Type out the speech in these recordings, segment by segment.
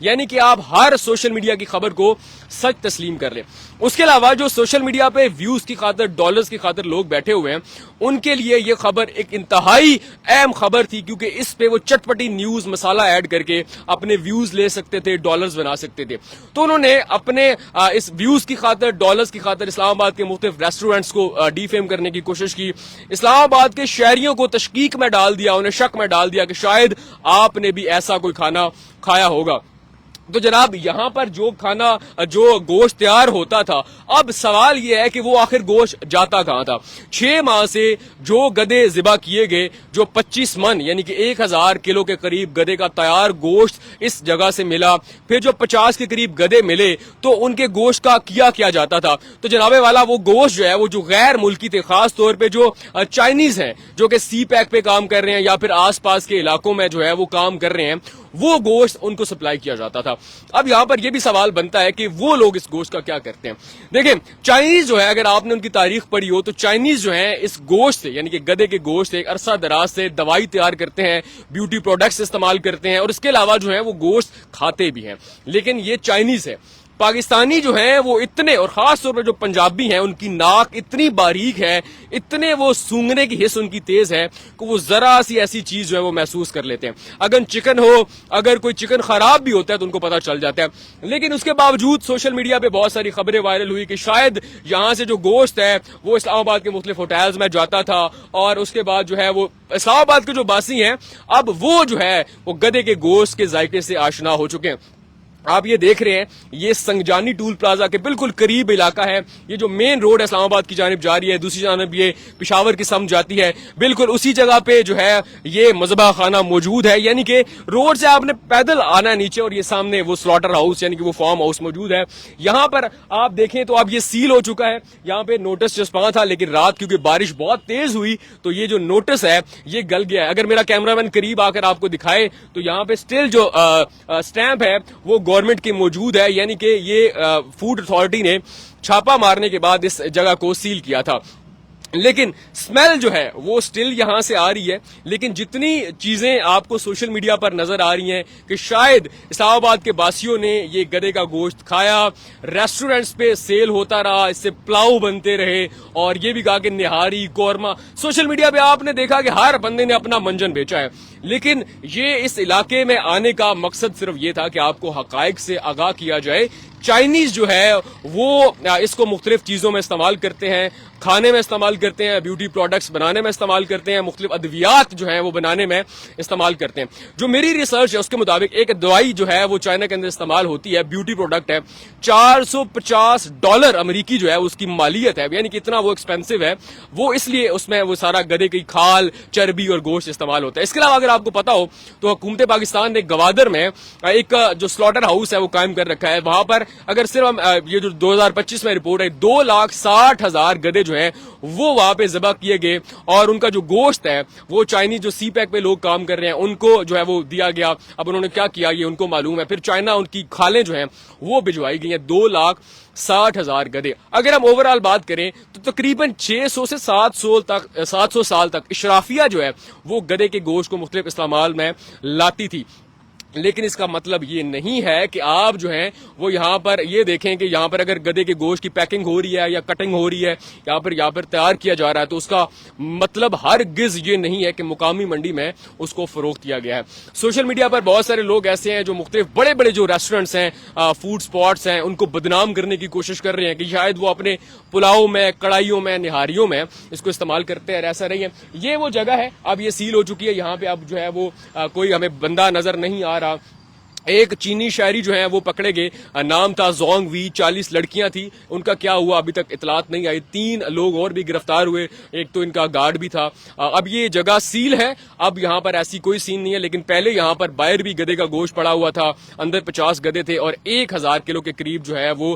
یعنی کہ آپ ہر سوشل میڈیا کی خبر کو سچ تسلیم کر لیں. اس کے علاوہ جو سوشل میڈیا پہ ویوز کی خاطر، ڈالرز کی خاطر لوگ بیٹھے ہوئے ہیں، ان کے لیے یہ خبر ایک انتہائی اہم خبر تھی، کیونکہ اس پہ وہ چٹپٹی نیوز مسالہ ایڈ کر کے اپنے ویوز لے سکتے تھے، ڈالرز بنا سکتے تھے. تو انہوں نے اپنے اس ویوز کی خاطر، ڈالرز کی خاطر اسلام آباد کے مختلف ریسٹورینٹس کو ڈی فیم کرنے کی کوشش کی. اسلام آباد کے شہریوں کو تشکیک میں ڈال دیا، انہیں شک میں ڈال دیا کہ شاید آپ نے بھی ایسا کوئی کھانا کھایا ہوگا. تو جناب یہاں پر جو گوشت تیار ہوتا تھا، اب سوال یہ ہے کہ وہ آخر گوشت جاتا کہاں تھا. 6 ماہ سے جو گدے ذبح کیے گئے، جو 25 من یعنی کہ 1000 کلو کے قریب گدے کا تیار گوشت اس جگہ سے ملا، پھر جو 50 کے قریب گدے ملے، تو ان کے گوشت کا کیا جاتا تھا. تو جناب والا وہ گوشت جو ہے وہ جو غیر ملکی تھے، خاص طور پہ جو چائنیز ہیں جو کہ سی پیک پہ کام کر رہے ہیں یا پھر آس پاس کے علاقوں میں جو ہے وہ کام کر رہے ہیں، وہ گوشت ان کو سپلائی کیا جاتا تھا. اب یہاں پر یہ بھی سوال بنتا ہے کہ وہ لوگ اس گوشت کا کیا کرتے ہیں. دیکھیں چائنیز جو ہے، اگر آپ نے ان کی تاریخ پڑھی ہو تو چائنیز جو ہیں اس گوشت سے یعنی کہ گدے کے گوشت سے ایک عرصہ دراز سے دوائی تیار کرتے ہیں، بیوٹی پروڈکٹس استعمال کرتے ہیں، اور اس کے علاوہ جو ہے وہ گوشت کھاتے بھی ہیں. لیکن یہ چائنیز ہے. پاکستانی جو ہیں وہ اتنے، اور خاص طور پر جو پنجابی ہیں، ان کی ناک اتنی باریک ہے، اتنے وہ سونگنے کی حس ان کی تیز ہے کہ وہ ذرا سی ایسی چیز جو ہے وہ محسوس کر لیتے ہیں. اگر چکن ہو، اگر کوئی چکن خراب بھی ہوتا ہے تو ان کو پتہ چل جاتا ہے. لیکن اس کے باوجود سوشل میڈیا پہ بہت ساری خبریں وائرل ہوئی کہ شاید یہاں سے جو گوشت ہے وہ اسلام آباد کے مختلف ہوٹلز میں جاتا تھا، اور اس کے بعد جو ہے وہ اسلام آباد کے جو باسی ہیں اب وہ جو ہے وہ گدے کے گوشت کے ذائقے سے آشنا ہو چکے ہیں. آپ یہ دیکھ رہے ہیں، یہ سنگجانی ٹول پلازا کے بالکل قریب علاقہ ہے. یہ جو مین روڈ اسلام آباد کی جانب جا رہی ہے، دوسری جانب یہ پشاور کی سمت جاتی ہے، بالکل اسی جگہ پہ جو ہے یہ مذبح خانہ موجود ہے. یعنی کہ روڈ سے آپ نے پیدل آنا ہے نیچے، اور یہ سامنے وہ سلاٹر ہاؤس یعنی کہ وہ فارم ہاؤس موجود ہے. یہاں پر آپ دیکھیں تو اب یہ سیل ہو چکا ہے. یہاں پہ نوٹس چسپاں تھا، لیکن رات کیونکہ بارش بہت تیز ہوئی تو یہ جو نوٹس ہے یہ گل گیا ہے. اگر میرا کیمرہ مین قریب آ کر آپ کو دکھائے تو یہاں پہ سٹل جو سٹیمپ ہے وہ گورنمنٹ کی موجود ہے. یعنی کہ یہ فوڈ اتھارٹی نے چھاپا مارنے کے بعد اس جگہ کو سیل کیا تھا. لیکن سمیل جو ہے وہ سٹل یہاں سے آ رہی ہے. لیکن جتنی چیزیں آپ کو سوشل میڈیا پر نظر آ رہی ہیں کہ شاید اسلام آباد کے باسیوں نے یہ گدے کا گوشت کھایا، ریسٹورنٹس پہ سیل ہوتا رہا، اس سے پلاؤ بنتے رہے، اور یہ بھی کہا کہ نہاری، قورمہ. سوشل میڈیا پہ آپ نے دیکھا کہ ہر بندے نے اپنا منجن بیچا ہے. لیکن یہ اس علاقے میں آنے کا مقصد صرف یہ تھا کہ آپ کو حقائق سے آگاہ کیا جائے. چائنیز جو ہے وہ اس کو مختلف چیزوں میں استعمال کرتے ہیں، کھانے میں استعمال کرتے ہیں، بیوٹی پروڈکٹس بنانے میں استعمال کرتے ہیں، مختلف ادویات جو ہیں وہ بنانے میں استعمال کرتے ہیں. جو میری ریسرچ ہے اس کے مطابق ایک دوائی جو ہے وہ چائنا کے اندر استعمال ہوتی ہے، بیوٹی پروڈکٹ ہے، $450 امریکی جو ہے اس کی مالیت ہے. یعنی کہ اتنا وہ ایکسپینسو ہے. وہ اس لیے اس میں وہ سارا گدے کی کھال، چربی اور گوشت استعمال ہوتا ہے. اس کے علاوہ اگر آپ کو پتا ہو تو حکومت پاکستان نے گوادر میں ایک جو سلاٹر ہاؤس ہے وہ قائم کر رکھا ہے. وہاں پر اگر صرف ہم یہ جو 2025 میں رپورٹ ہے 2,60,000 گدے جو ہیں وہ وہاں پہ ذبح کیے گئے، اور ان کا جو گوشت ہے وہ چائنیز جو سی پیک پہ لوگ کام کر رہے ہیں ان کو جو ہے وہ دیا گیا. اب انہوں نے کیا کیا یہ ان کو معلوم ہے. پھر چائنا ان کی کھالیں جو ہیں وہ بھجوائی گئی ہیں. 2,60,000 گدے. اگر ہم اوور آل بات کریں تو تقریباً 600 سے 700 سال تک اشرافیہ جو ہے وہ گدے کے گوشت کو مختلف استعمال میں لاتی تھی. لیکن اس کا مطلب یہ نہیں ہے کہ آپ جو ہیں وہ یہاں پر یہ دیکھیں کہ یہاں پر اگر گدے کے گوشت کی پیکنگ ہو رہی ہے یا کٹنگ ہو رہی ہے یہاں پر تیار کیا جا رہا ہے تو اس کا مطلب ہرگز یہ نہیں ہے کہ مقامی منڈی میں اس کو فروخت کیا گیا ہے. سوشل میڈیا پر بہت سارے لوگ ایسے ہیں جو مختلف بڑے بڑے جو ریسٹورنٹس ہیں، فوڈ سپاٹس ہیں، ان کو بدنام کرنے کی کوشش کر رہے ہیں کہ شاید وہ اپنے پلاؤ میں، کڑھائیوں میں، نہاریوں میں اس کو استعمال کرتے ہیں. ایسا نہیں ہے. یہ وہ جگہ ہے، اب یہ سیل ہو چکی ہے. یہاں پہ اب جو ہے وہ کوئی ہمیں بندہ نظر نہیں آ رہا. ایک چینی شہری جو ہیں وہ پکڑے گئے، نام تھا زونگ وی. 40 لڑکیاں تھیں. ان کا کیا ہوا ابھی تک اطلاعات نہیں آئی. 3 لوگ اور بھی گرفتار ہوئے، ایک تو ان کا گارڈ بھی تھا. اب یہ جگہ سیل ہے، اب یہاں پر ایسی کوئی سین نہیں ہے. لیکن پہلے یہاں پر باہر بھی گدے کا گوشت پڑا ہوا تھا. اندر 50 گدے تھے اور 1000 کلو کے قریب جو ہے وہ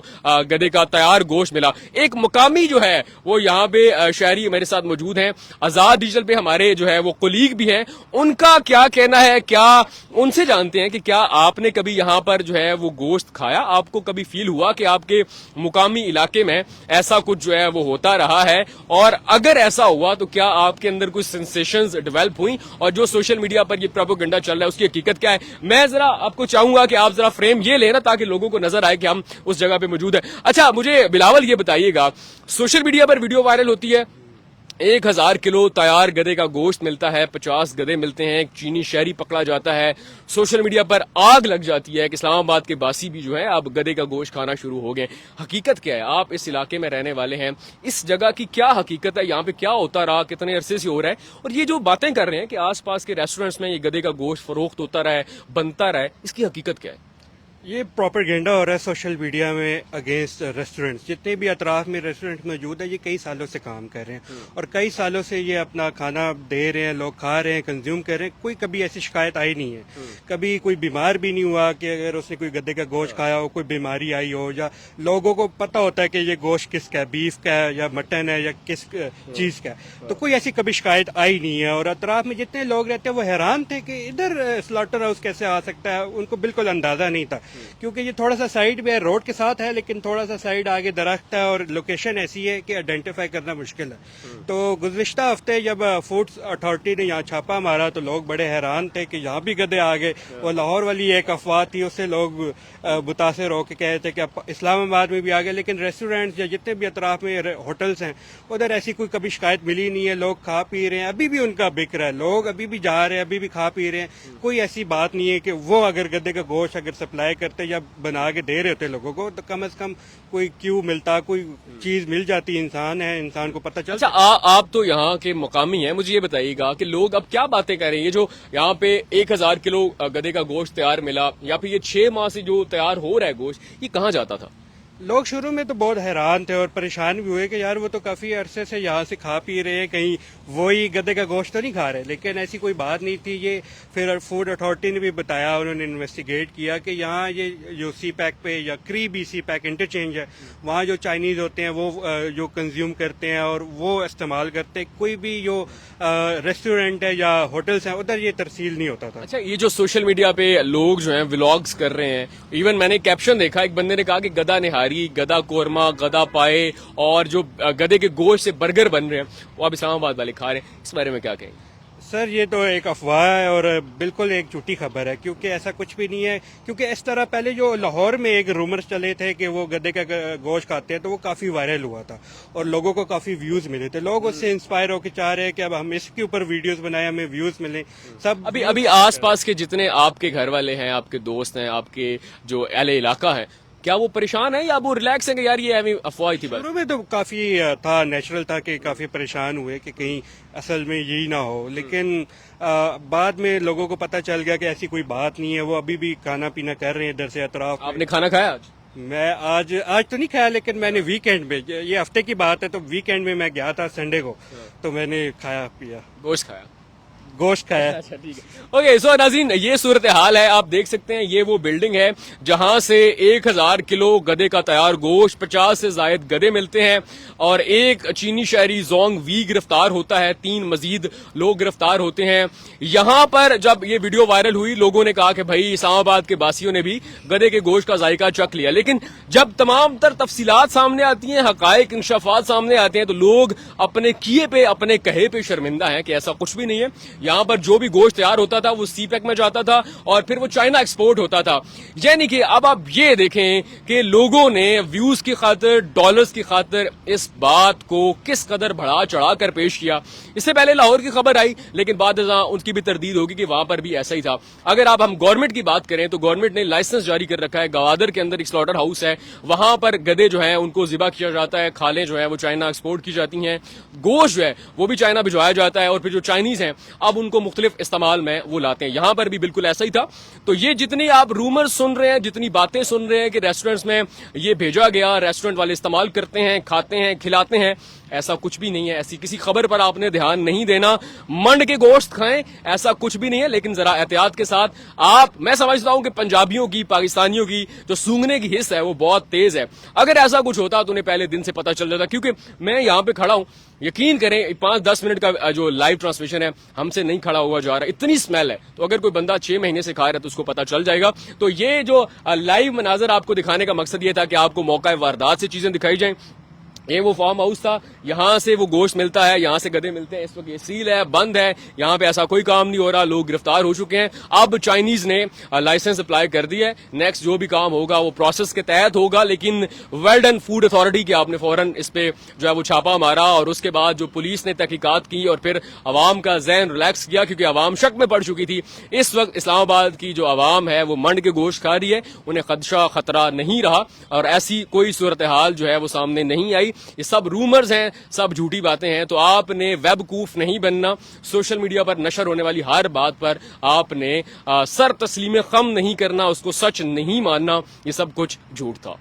گدے کا تیار گوشت ملا. ایک مقامی جو ہے وہ یہاں پہ شہری میرے ساتھ موجود ہیں، آزاد ڈیجیٹل پہ ہمارے جو ہے وہ کولیگ بھی ہیں. ان کا کیا کہنا ہے، کیا ان سے جانتے ہیں کہ کیا آپ آپ نے کبھی یہاں پر جو ہے وہ گوشت کھایا؟ آپ کو کبھی فیل ہوا کہ آپ کے مقامی علاقے میں ایسا کچھ جو ہے وہ ہوتا رہا ہے؟ اور اگر ایسا ہوا تو کیا آپ کے اندر کچھ سینسیشنز ڈیولپ ہوئی؟ اور جو سوشل میڈیا پر یہ پروپیگنڈا چل رہا ہے اس کی حقیقت کیا ہے؟ میں ذرا آپ کو چاہوں گا کہ آپ ذرا فریم یہ لینا تاکہ لوگوں کو نظر آئے کہ ہم اس جگہ پہ موجود ہیں. اچھا مجھے بلاول یہ بتائیے گا, سوشل میڈیا پر ویڈیو وائرل ہوتی ہے, 1000 کلو تیار گدے کا گوشت ملتا ہے, 50 گدے ملتے ہیں, ایک چینی شہری پکڑا جاتا ہے, سوشل میڈیا پر آگ لگ جاتی ہے کہ اسلام آباد کے باسی بھی جو ہے اب گدے کا گوشت کھانا شروع ہو گئے. حقیقت کیا ہے؟ آپ اس علاقے میں رہنے والے ہیں, اس جگہ کی کیا حقیقت ہے؟ یہاں پہ کیا ہوتا رہا, کتنے عرصے سے ہو رہا ہے؟ اور یہ جو باتیں کر رہے ہیں کہ آس پاس کے ریسٹورینٹس میں یہ گدے کا گوشت فروخت ہوتا رہا ہے, بنتا رہا ہے, اس کی حقیقت کیا ہے؟ یہ پروپیگنڈا ہو رہا ہے سوشل میڈیا میں اگینسٹ ریسٹورینٹس. جتنے بھی اطراف میں ریسٹورینٹ موجود ہیں یہ کئی سالوں سے کام کر رہے ہیں اور کئی سالوں سے یہ اپنا کھانا دے رہے ہیں, لوگ کھا رہے ہیں, کنزیوم کر رہے ہیں. کوئی کبھی ایسی شکایت آئی نہیں ہے, کبھی کوئی بیمار بھی نہیں ہوا کہ اگر اس نے کوئی گدے کا گوشت کھایا ہو کوئی بیماری آئی ہو, یا لوگوں کو پتہ ہوتا ہے کہ یہ گوشت کس کا ہے, بیف کا ہے یا مٹن ہے یا کس چیز کا ہے. تو کوئی ایسی کبھی شکایت آئی نہیں ہے. اور اطراف میں جتنے لوگ رہتے ہیں وہ حیران تھے کہ ادھر سلاٹر ہاؤس کیسے آ سکتا ہے, ان کو بالکل اندازہ نہیں تھا کیونکہ یہ تھوڑا سا سائڈ میں روڈ کے ساتھ ہے لیکن تھوڑا سا سائڈ آگے درخت ہے اور لوکیشن ایسی ہے کہ آئیڈینٹیفائی کرنا مشکل ہے. تو گزشتہ ہفتے جب فوڈ اتھارٹی نے یہاں چھاپا مارا تو لوگ بڑے حیران تھے کہ یہاں بھی گدے آ گئے. وہ لاہور والی ایک افواہ تھی, اس سے لوگ متاثر ہو کے کہے تھے کہ اسلام آباد میں بھی آ گئے, لیکن ریسٹورینٹ یا جتنے بھی اطراف میں ہوٹلس ہیں ادھر ایسی کوئی کبھی شکایت ملی نہیں ہے. لوگ کھا پی رہے ہیں, ابھی بھی ان کا بک رہا ہے, لوگ ابھی بھی جا رہے ہیں, ابھی بھی کھا پی رہے ہیں. کوئی ایسی بات نہیں ہے کہ وہ اگر گدے کا گوشت اگر سپلائی کرتے یا بنا کے دے رہے ہوتے لوگوں کو تو کم از کم کوئی کیو ملتا, کوئی چیز مل جاتی. انسان ہے, انسان کو پتہ چلتا. اچھا آپ تو یہاں کے مقامی ہیں, مجھے یہ بتائیے گا کہ لوگ اب کیا باتیں کر رہے ہیں؟ یہ جو یہاں پہ 1000 کلو گدے کا گوشت تیار ملا یا پھر یہ 6 ماہ سے جو تیار ہو رہا ہے گوشت, یہ کہاں جاتا تھا؟ لوگ شروع میں تو بہت حیران تھے اور پریشان بھی ہوئے کہ یار وہ تو کافی عرصے سے یہاں سے کھا پی رہے ہیں, کہیں وہی گدے کا گوشت تو نہیں کھا رہے. لیکن ایسی کوئی بات نہیں تھی. یہ پھر فوڈ اتھارٹی نے بھی بتایا, انہوں نے انویسٹیگیٹ کیا کہ یہاں یہ جو سی پیک پہ یا کری بی سی پیک انٹرچینج ہے, وہاں جو چائنیز ہوتے ہیں وہ جو کنزیوم کرتے ہیں اور وہ استعمال کرتے ہیں, کوئی بھی جو ریسٹورینٹ ہے یا ہوٹلس ہیں ادھر یہ ترسیل نہیں ہوتا تھا. اچھا یہ جو سوشل میڈیا پہ لوگ جو ہیں ولاگز کر رہے ہیں, ایون میں نے کیپشن دیکھا, ایک بندے نے کہا کہ گدا نہاری, گدا قورمہ, گدا پائے اور جو گدے کے گوشت سے برگر بن رہے ہیں وہ اب اسلام آباد والے کھا رہے ہیں. اس بارے میں کیا کہیں گے؟ سر یہ تو ایک افواہ ہے اور بالکل ایک جھوٹی خبر ہے, کیونکہ ایسا کچھ بھی نہیں ہے. کیونکہ اس طرح پہلے جو لاہور میں ایک رومرز چلے تھے کہ وہ گدے کا گوشت کھاتے ہیں تو وہ کافی وائرل ہوا تھا اور لوگوں کو کافی ویوز ملے تھے. لوگ اس سے انسپائر ہو کے چاہ رہے ہیں کہ اب ہم اس کے اوپر ویڈیوز بنائیں, ہمیں ویوز ملیں. سب ابھی آس پاس کے جتنے آپ کے گھر والے ہیں, آپ کے دوست ہیں, آپ کے جو اہل علاقہ ہیں, کیا وہ پریشان ہیں یا وہ ریلیکس ہیں کہ یار یہ افواہ تھی؟ شروع میں تو کافی تھا, نیچرل تھا کہ کافی پریشان ہوئے کہ کہیں اصل میں یہی نہ ہو. لیکن بعد میں لوگوں کو پتہ چل گیا کہ ایسی کوئی بات نہیں ہے. وہ ابھی بھی کھانا پینا کر رہے ہیں ادھر سے اطراف. آپ نے کھانا کھایا آج؟ میں آج تو نہیں کھایا, لیکن میں نے ویکینڈ میں, یہ ہفتے کی بات ہے تو ویکینڈ میں گیا تھا سنڈے کو, تو میں نے کھایا پیا, گوشت کھایا. اچھا ٹھیک ہے. اوکے سو ناظرین, یہ صورتحال ہے, آپ دیکھ سکتے ہیں یہ وہ بلڈنگ ہے جہاں سے 1000 کلو گدے کا تیار گوشت, 50 سے زائد گدے ملتے ہیں اور ایک چینی شہری زونگ وی گرفتار ہوتا ہے, 3 مزید لوگ گرفتار ہوتے ہیں. یہاں پر جب یہ ویڈیو وائرل ہوئی لوگوں نے کہا کہ بھائی اسلام آباد کے باسیوں نے بھی گدے کے گوشت کا ذائقہ چکھ لیا. لیکن جب تمام تر تفصیلات سامنے آتی ہیں, حقائق انکشافات سامنے آتے ہیں, تو لوگ اپنے کیے پہ, اپنے کہے پہ شرمندہ ہیں کہ ایسا کچھ بھی نہیں ہے. یہاں پر جو بھی گوشت تیار ہوتا تھا وہ سی پیک میں جاتا تھا اور پھر وہ چائنا ایکسپورٹ ہوتا تھا. یعنی کہ اب آپ یہ دیکھیں کہ لوگوں نے ویوز کی خاطر, ڈالرز کی خاطر اس بات کو کس قدر بڑھا چڑھا کر پیش کیا. اس سے پہلے لاہور کی خبر آئی لیکن بعد ان کی بھی تردید ہوگی کہ وہاں پر بھی ایسا ہی تھا. اگر آپ ہم گورنمنٹ کی بات کریں تو گورنمنٹ نے لائسنس جاری کر رکھا ہے. گوادر کے اندر ایک سلاٹر ہاؤس ہے, وہاں پر گدے جو ہیں ان کو ذبح کیا جاتا ہے, کھالیں جو ہیں وہ چائنا ایکسپورٹ کی جاتی ہیں, گوشت جو ہے وہ بھی چائنا بھجوایا جاتا ہے اور پھر جو چائنیز ہیں اب ان کو مختلف استعمال میں وہ لاتے ہیں. یہاں پر بھی بالکل ایسا ہی تھا. تو یہ جتنی آپ رومر سن رہے ہیں, جتنی باتیں سن رہے ہیں کہ ریسٹورینٹس میں یہ بھیجا گیا, ریسٹورینٹ والے استعمال کرتے ہیں, کھاتے ہیں, کھلاتے ہیں, ایسا کچھ بھی نہیں ہے, ایسی کسی خبر پر آپ نے دھیان نہیں دینا. منڈ کے گوشت کھائیں, ایسا کچھ بھی نہیں ہے, لیکن ذرا احتیاط کے ساتھ. میں سمجھتا ہوں کہ پنجابیوں کی, پاکستانیوں کی جو سونگنے کی حص ہے وہ بہت تیز ہے. اگر ایسا کچھ ہوتا تو انہیں پہلے دن سے پتا چل جاتا, کیونکہ میں یہاں پہ کھڑا ہوں, یقین کریں 5-10 منٹ کا جو لائیو ٹرانسمیشن ہے ہم سے نہیں کھڑا ہوا جا رہا, اتنی اسمیل ہے. تو اگر کوئی بندہ 6 مہینے سے کھا رہا ہے تو اس کو پتا چل جائے گا. تو یہ جو لائیو مناظر آپ کو دکھانے کا مقصد یہ تھا کہ آپ کو موقع واردات سے چیزیں دکھائی جائیں. یہ وہ فارم ہاؤس تھا, یہاں سے وہ گوشت ملتا ہے, یہاں سے گدے ملتے ہیں. اس وقت یہ سیل ہے, بند ہے, یہاں پہ ایسا کوئی کام نہیں ہو رہا, لوگ گرفتار ہو چکے ہیں. اب چائنیز نے لائسنس اپلائی کر دیا ہے, نیکسٹ جو بھی کام ہوگا وہ پروسیس کے تحت ہوگا. لیکن ویلڈن فوڈ اتھارٹی کے آپ نے فوراً اس پہ جو ہے وہ چھاپا مارا, اور اس کے بعد جو پولیس نے تحقیقات کی اور پھر عوام کا ذہن ریلیکس کیا, کیونکہ عوام شک میں پڑ چکی تھی. اس وقت اسلام آباد کی جو عوام ہے وہ منڈ کے گوشت کھا رہی ہے, انہیں خدشہ خطرہ نہیں رہا, اور ایسی کوئی صورتحال جو ہے وہ سامنے نہیں آئی. یہ سب رومرز ہیں, سب جھوٹی باتیں ہیں. تو آپ نے ویب کوف نہیں بننا, سوشل میڈیا پر نشر ہونے والی ہر بات پر آپ نے سر تسلیم خم نہیں کرنا, اس کو سچ نہیں ماننا. یہ سب کچھ جھوٹ تھا.